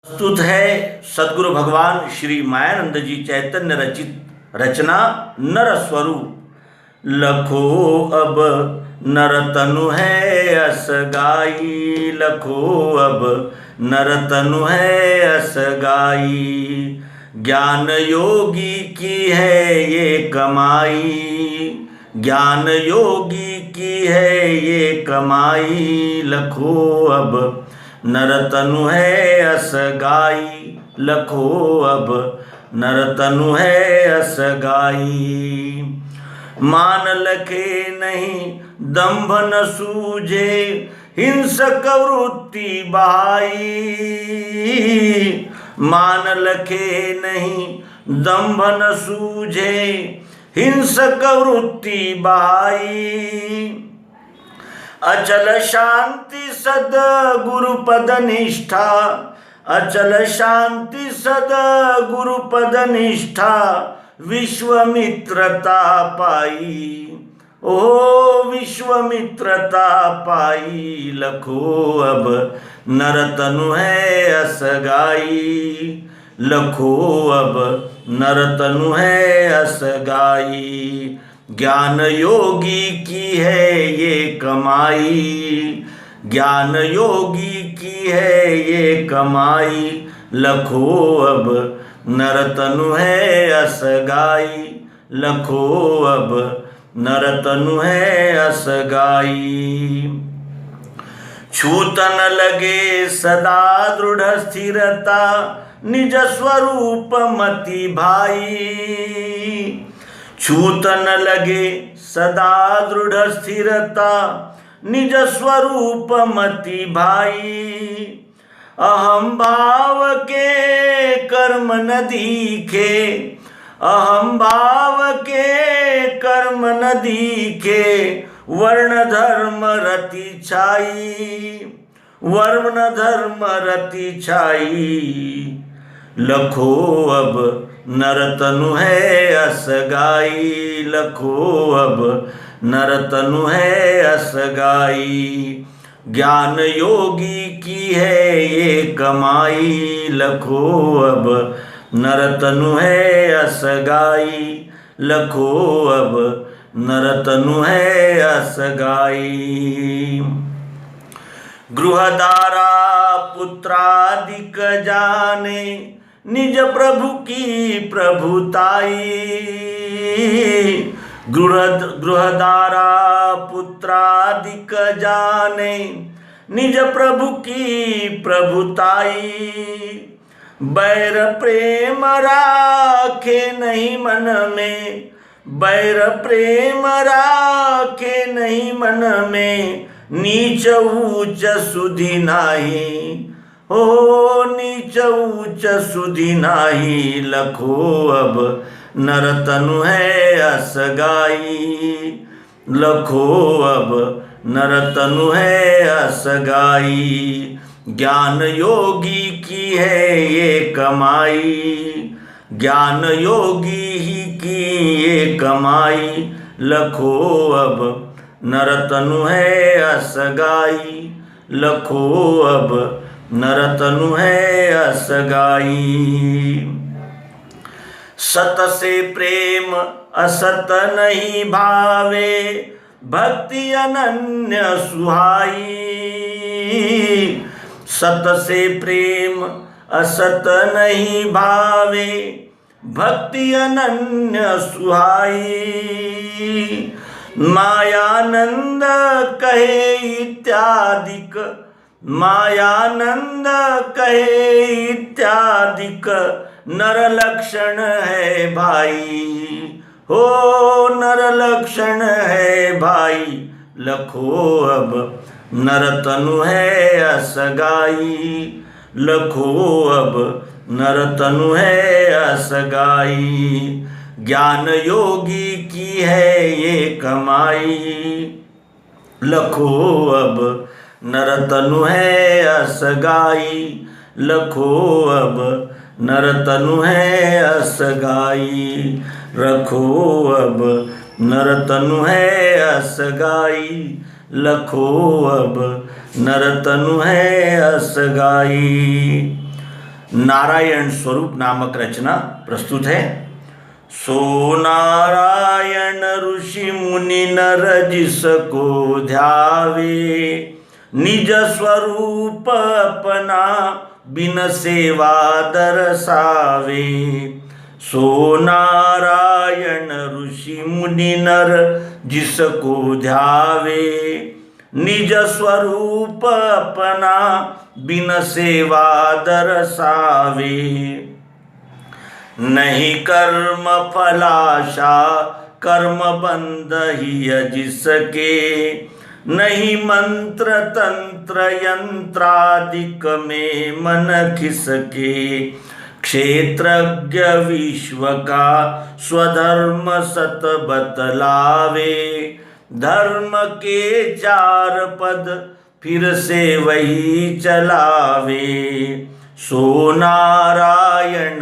प्रस्तुत है सद्गुरु भगवान श्री मायानंद जी चैतन्य रचित रचना नर स्वरूप। लखो अब नर तनु है असगाई, लखो अब नर तनु है असगाई। ज्ञान योगी की है ये कमाई, ज्ञान योगी की है ये कमाई। लखो अब नर तनु है असगाई, लखो अब नर तनु है असगाई। मान लखे नहीं दंभ न सूझे, हिंसक वृत्ति बहाई। मान लखे नहीं दंभ न सूझे, हिंसक वृत्ति बहाई। अचल शांति सद गुरुपद निष्ठा, अचल शांति सद गुरुपद निष्ठा। विश्वमित्रता पाई, ओ विश्वमित्रता पाई। लखो अब नर तनु है असगाई, लखो अब नर तनु है असगाई। ज्ञान योगी की है ये कमाई, ज्ञान योगी की है ये कमाई। लखो अब नर तनु है असगाई, लखो अब नर तनु है असगाई। छूत न लगे सदा दृढ़ स्थिरता, निज स्वरूप मति भाई। छूत न लगे सदा दृढ़ स्थिरता, निज स्वरूप मति भाई। अहम भाव के कर्म न दीखे, अहम भाव के कर्म न दीखे। वर्ण धर्म रति छाई, वर्ण धर्म रति छाई। लखो अब नर तनु है असगाई, लखो अब नर तनु है असगाई। ज्ञान योगी की है ये कमाई, लखो अब नर तनु है असगाई, लखो अब नर तनु है असगाई। गृहदारा पुत्रादिक जाने, निज प्रभु की प्रभुताई। गृहदारा पुत्रादिक जाने, निज प्रभु की प्रभुताई। बैर प्रेम राखे नहीं मन में, बैर प्रेम राखे नहीं मन में। नीच ऊंच सुधि नाही, हो नीच ऊंच सुधि नाही। लखो अब नर तनु है असगाई, लखो अब नर तनु है असगाई। ज्ञान योगी की है ये कमाई, ज्ञान योगी ही की ये कमाई। लखो अब नर तनु है असगाई, लखो अब नर तनु है असगाई। सत से प्रेम असत नहीं भावे, भक्ति अनन्य सुहाई। सत से प्रेम असत नहीं भावे, भक्ति अनन्य सुहाई। मायानंद कहे इत्यादिक, मायानंद कहे इत्यादिक। नर लक्षण है भाई, हो नर लक्षण है भाई। लखो अब नर तनु है असगाई, लखो अब नर तनु है असगाई। ज्ञान योगी की है ये कमाई, लखो अब नर तनु है असगाई, लखो अब नर तनु है असगाई। रखो अब नर तनु है असगाई, लखो अब नर तनु है असगाई। नारायण स्वरूप नामक रचना प्रस्तुत है। सो नारायण ऋषि मुनि नर जिसको ध्यावे, निज स्वरूप अपना बिन सेवा दर्शावे। सो नारायण ऋषि मुनि नर जिसको ध्यावे, निज स्वरूप अपना बिन सेवा दर्शावे। नहीं कर्म फलाशा कर्म बंध ही जिसके, नहीं मंत्र तंत्र यंत्रादिक में मन खिसके। क्षेत्रज्ञ विश्व का स्वधर्म सत बतलावे, धर्म के चार पद फिर से वही चलावे। सो नारायण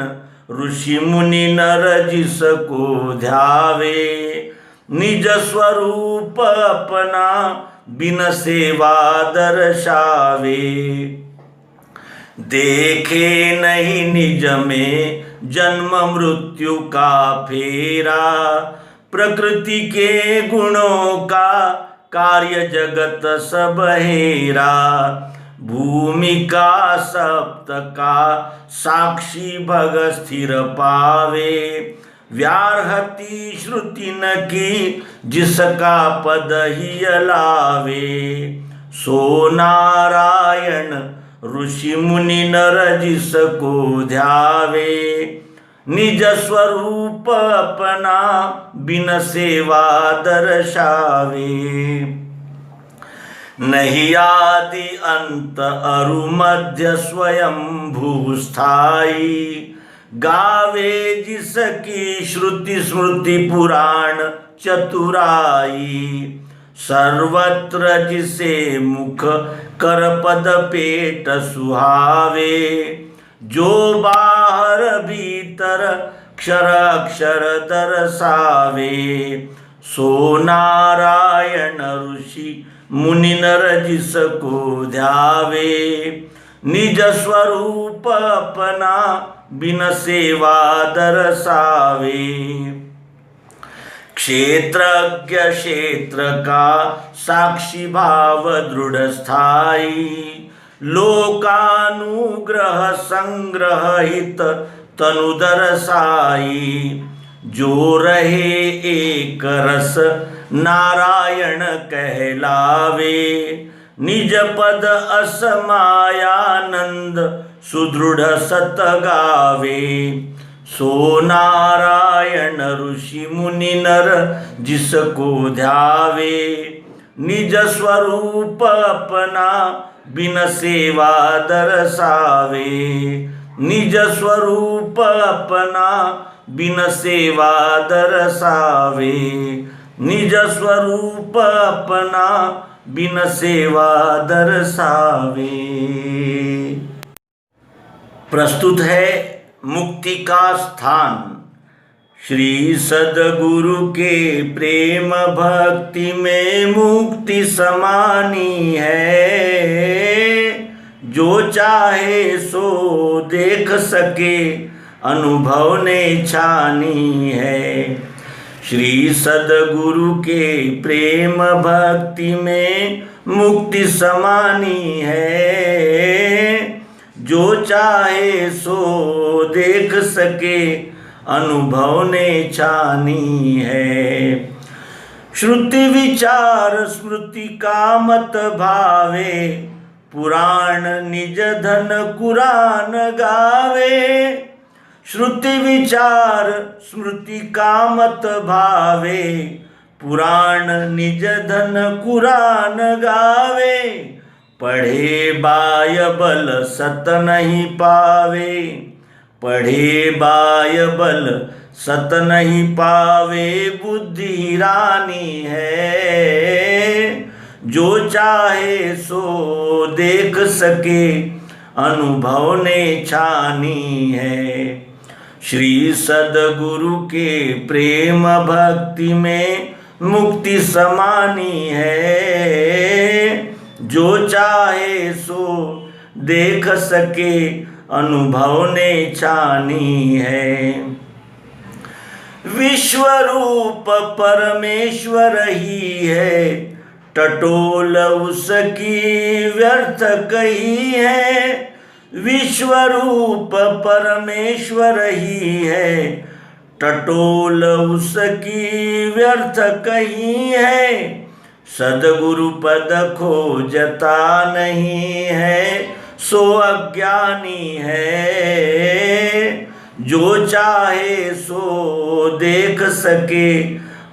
ऋषि मुनि नर जिसको ध्यावे, निज स्वरूप अपना बिन सेवा दर्शावे। देखे नहीं निज में जन्म मृत्यु का फेरा, प्रकृति के गुणों का कार्य जगत सब हेरा। भूमि का सप्त का साक्षी भग स्थिर पावे, व्याहति श्रुति न की जिसका पद ही अलावे। सो नारायण ऋषि मुनि नर जिसको ध्यावे, निज स्वरूप अपना बिन सेवा दर्शावे। नहीं आदि अंत अरु मध्य स्वयं भूस्थाई, गावे जिसकी श्रुति स्मृति पुराण चतुराई। सर्वत्र जिसे मुख कर पद पेट सुहावे, जो बाहर भीतर क्षर अक्षर दर्शावे। सो नारायण ऋषि मुनि नर जिसको ध्यावे, निज स्वरूप अपना बिन सेवा दर्शावे। क्षेत्रज्ञ क्षेत्र का साक्षी भाव दृढ़ स्थाई, लोकानुग्रह संग्रह हित तनु दर्शाई। जो रहे एक रस नारायण कहलावे, निज पद असमायानंद सुदृढ़ सत गावे। सो नारायण ऋषि मुनि नर जिसको ध्यावे, निज स्वरूप अपना बिन सेवा दर्शावे। निज स्वरूप अपना बिन सेवा दर्शावे। निज स्वरूप अपना बिन सेवा दर्शावे। प्रस्तुत है मुक्ति का स्थान। श्री सद्गुरु के प्रेम भक्ति में मुक्ति समानी है। जो चाहे सो देख सके, अनुभव ने छानी है। श्री सद्गुरु के प्रेम भक्ति में मुक्ति समानी है। जो चाहे सो देख सके, अनुभव ने छानी है। श्रुति विचार स्मृति का मत भावे, पुराण निज धन कुरान गावे। श्रुति विचार स्मृति का मत भावे, पुराण निज धन कुरान गावे। पढ़े बायबल सत नहीं पावे, पढ़े बायबल सत नहीं पावे। बुद्धि रानी है, जो चाहे सो देख सके, अनुभव ने छानी है। श्री सद्गुरु के प्रेम भक्ति में मुक्ति समानी है। जो चाहे सो देख सके, अनुभव ने छानी है। विश्वरूप परमेश्वर ही है, टटोल उसकी व्यर्थ कही है। विश्वरूप परमेश्वर ही है, टटोल उसकी व्यर्थ कही है। सद्गुरु पद खोजता नहीं है, सो अज्ञानी है। जो चाहे सो देख सके,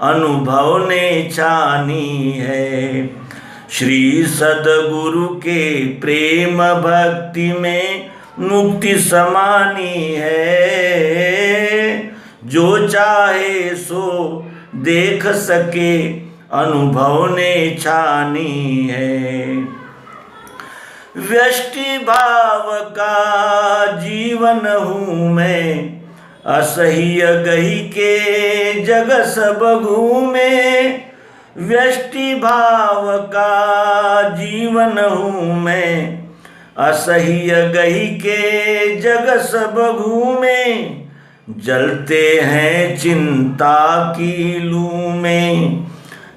अनुभव ने छानी है। श्री सद्गुरु के प्रेम भक्ति में मुक्ति समानी है। जो चाहे सो देख सके, अनुभव ने छानी है। व्यष्टि भाव का जीवन हूँ मैं, असह्य गही के जग सब घूमे। व्यष्टि भाव का जीवन हूँ मैं, असह्य गही के जग सब घूमे। जलते हैं चिंता की लू में,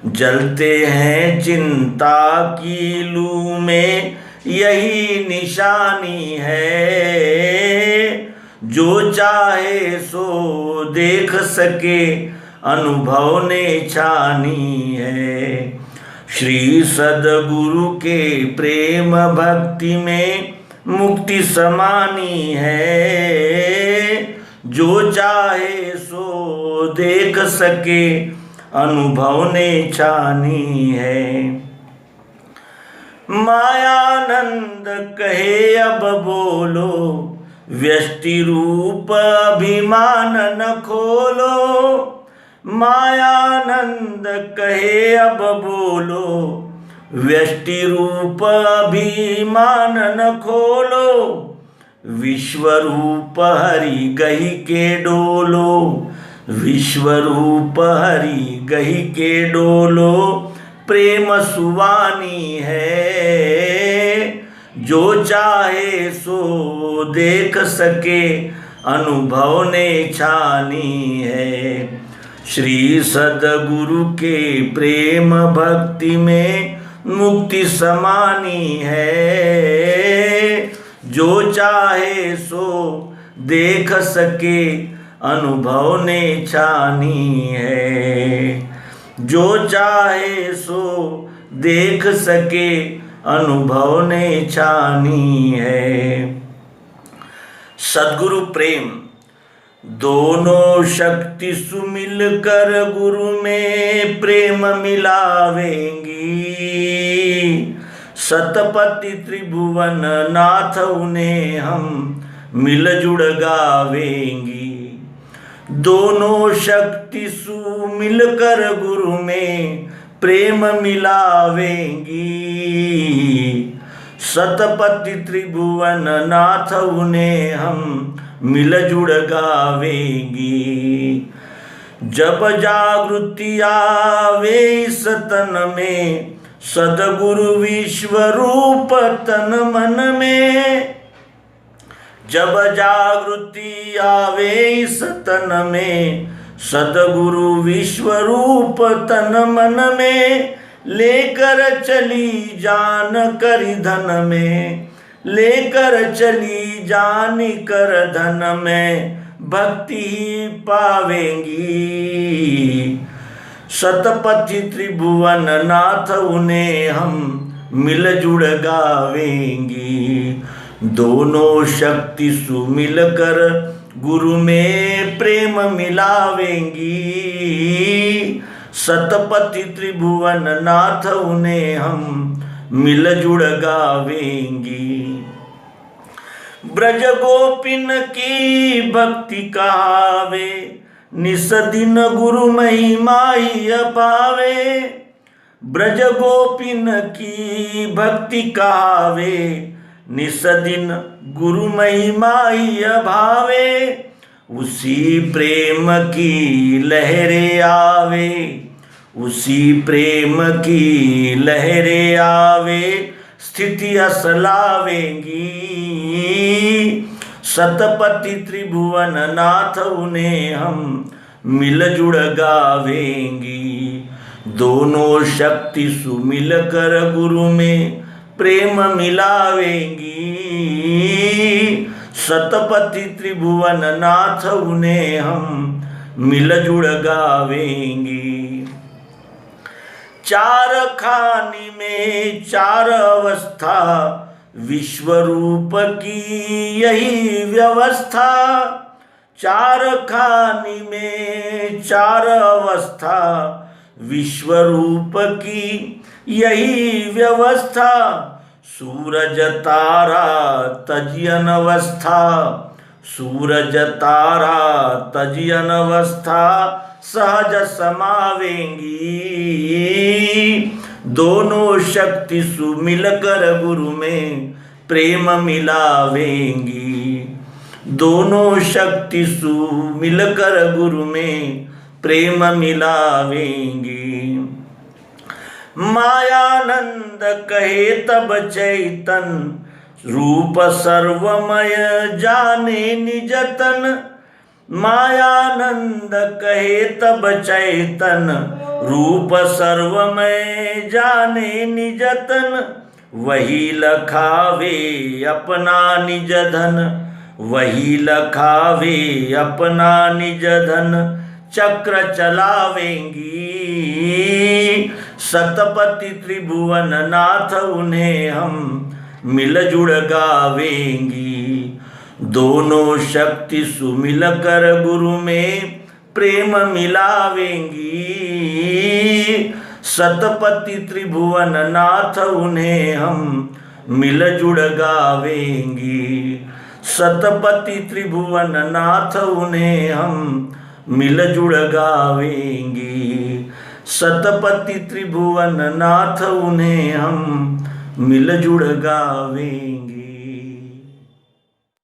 जलते हैं चिंता की लू में, यही निशानी है। जो चाहे सो देख सके, अनुभव ने छानी है। श्री सद्गुरु के प्रेम भक्ति में मुक्ति समानी है। जो चाहे सो देख सके, अनुभव ने छानी है। मायानंद कहे अब बोलो, व्यष्टि रूप अभिमान न खोलो। मायानंद कहे अब बोलो, व्यष्टि रूप अभिमान न खोलो। विश्वरूप हरि गही के डोलो, विश्वरूप हरि गही के डोलो। प्रेम सुवानी है। जो चाहे सो देख सके, अनुभव ने छानी है। श्री सद्गुरु के प्रेम भक्ति में मुक्ति समानी है। जो चाहे सो देख सके, अनुभव ने छानी है। जो चाहे सो देख सके, अनुभव ने छानी है। सद्गुरु प्रेम दोनों शक्ति सुमिल कर गुरु में प्रेम मिलावेंगी। सतपति त्रिभुवन नाथ उन्हें हम मिलजुड़ गावेंगी। दोनों शक्ति सुमिल कर गुरु में प्रेम मिलावेंगी। सतपति त्रिभुवन नाथ उन्हें हम मिलजुड़ गावेंगी। जब जागृति आवे इस तन में, सद्गुरु विश्वरूप तन मन में। जब जागृति आवे इस तन में, सद्गुरु विश्वरूप तन मन में। लेकर चली जान कर धन में, लेकर चली जान कर धन में, भक्ति ही पावेंगी। सतपति त्रिभुवन नाथ उन्हें हम मिलजुड़ गावेंगी। दोनों शक्ति सुमिल कर गुरु में प्रेम मिलावेंगी। सतपति त्रिभुवन नाथ उन्हें हम मिलजुड़ गावेंगी। ब्रज गोपिन की भक्ति कहावे, निस दिन गुरु महिमा ही पावे। ब्रज गोपिन की भक्ति कहावे, निस दिन गुरु महिमा ही भावे। उसी प्रेम की लहरें आवे, उसी प्रेम की लहरें आवे, स्थिति असलावेंगी। सतपति त्रिभुवन नाथ उन्हें हम मिलजुड़ गावेंगी। दोनों शक्ति सुमिल कर गुरु में प्रेम मिलावेंगी। सतपति त्रिभुवन नाथ उन्हें हम मिलजुड़ गावेंगी। चार खानी में चार अवस्था विश्वरूप की यही व्यवस्था। चार खानी में चार अवस्था विश्वरूप की यही व्यवस्था। सूरज तारा तजियन अवस्था, सूरज तारा तजियन अवस्था सहज समावेंगी। दोनों शक्ति सुमिल कर गुरु में प्रेम मिलावेंगी। दोनों शक्ति सुमिल कर गुरु में प्रेम मिलावेंगी। मायानंद कहे तब चैतन रूप सर्वमय जाने निजतन। मायानंद कहे तब चैतन रूप सर्वमय जाने निजतन। वही लखावे अपना निज धन, वही लखावे अपना निज धन चक्र चलावेंगी। सतपति त्रिभुवन नाथ उन्हें हम मिलजुड़ गावेंगी। दोनों शक्ति सुमिल कर गुरु में प्रेम मिलावेंगी। सतपति त्रिभुवन नाथ उन्हें हम मिलजुड़ गावेंगी। सतपति त्रिभुवन नाथ उन्हें हम मिलजुड़ गावेंगी। सतपति त्रिभुवन नाथ उन्हें हम मिलजुड़ गावेंगे।